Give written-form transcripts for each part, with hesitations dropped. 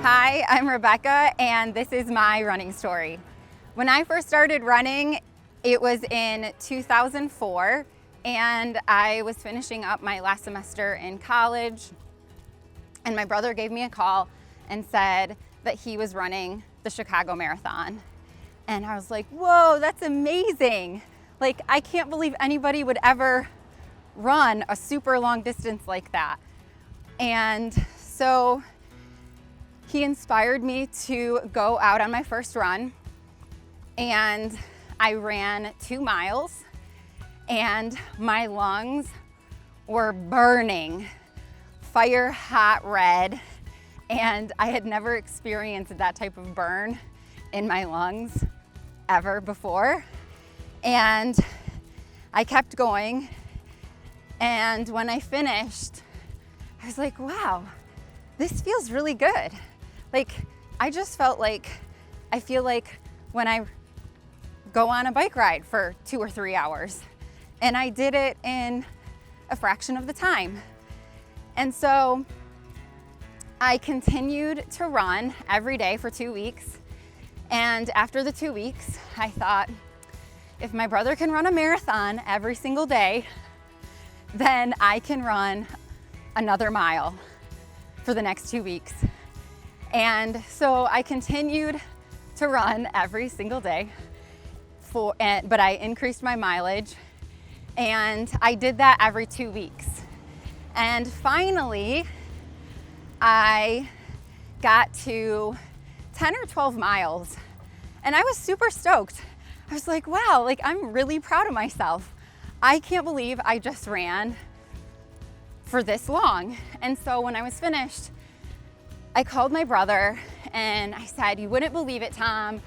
Hi, I'm Rebecca, and this is my running story. When I first started running, it was in 2004, and I was finishing up my last semester in college, and my brother gave me a call and said that he was running the Chicago Marathon. And I was like, whoa, that's amazing. Like, I can't believe anybody would ever run a super long distance like that. And so he inspired me to go out on my first run, and I ran 2 miles, and my lungs were burning, fire hot red, and I had never experienced that type of burn in my lungs ever before. And I kept going, and when I finished, I was like, wow, this feels really good. Like, I just felt like, I feel like when I go on a bike ride for 2 or 3 hours, and I did it in a fraction of the time. And so I continued to run every day for 2 weeks. And after the 2 weeks, I thought, if my brother can run a marathon every single day, then I can run another mile for the next 2 weeks. And so I continued to run every single day, but I increased my mileage, and I did that every 2 weeks. And finally, I got to 10 or 12 miles, and I was super stoked. I was like, wow, like, I'm really proud of myself. I can't believe I just ran for this long. And so when I was finished, I called my brother and I said, you wouldn't believe it, Tom.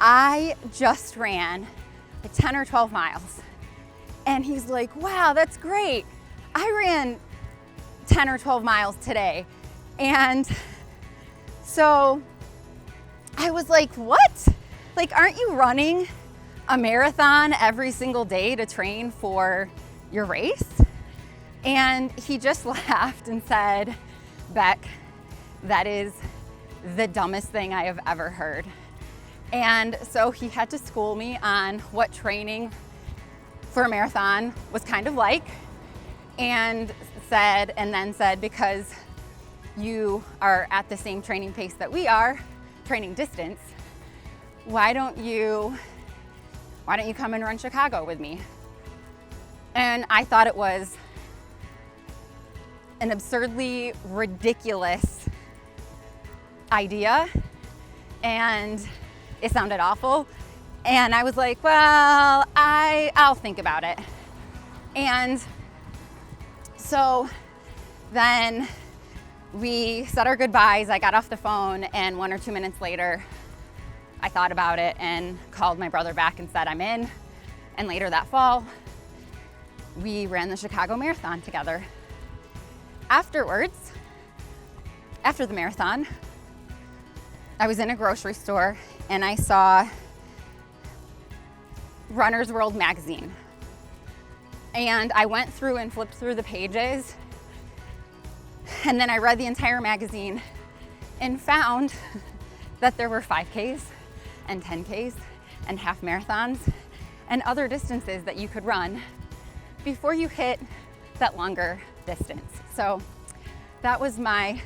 I just ran 10 or 12 miles. And he's like, wow, that's great. I ran 10 or 12 miles today. And so I was like, what? Like, aren't you running a marathon every single day to train for your race? And he just laughed and said, Beck, that is the dumbest thing I have ever heard. And so he had to school me on what training for a marathon was kind of like, and then said, because you are at the same training pace that we are, training distance, why don't you come and run Chicago with me? And I thought it was an absurdly ridiculous idea, and it sounded awful. And I was like, well, I'll think about it. And so then we said our goodbyes. I got off the phone, and 1 or 2 minutes later, I thought about it and called my brother back and said I'm in. And later that fall, we ran the Chicago Marathon together. Afterwards, after the marathon, I was in a grocery store and I saw Runner's World magazine. And I went through and flipped through the pages, and then I read the entire magazine and found that there were 5Ks and 10Ks and half marathons and other distances that you could run before you hit that longer distance. So that was my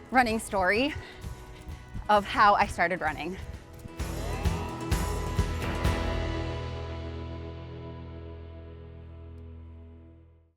running story of how I started running.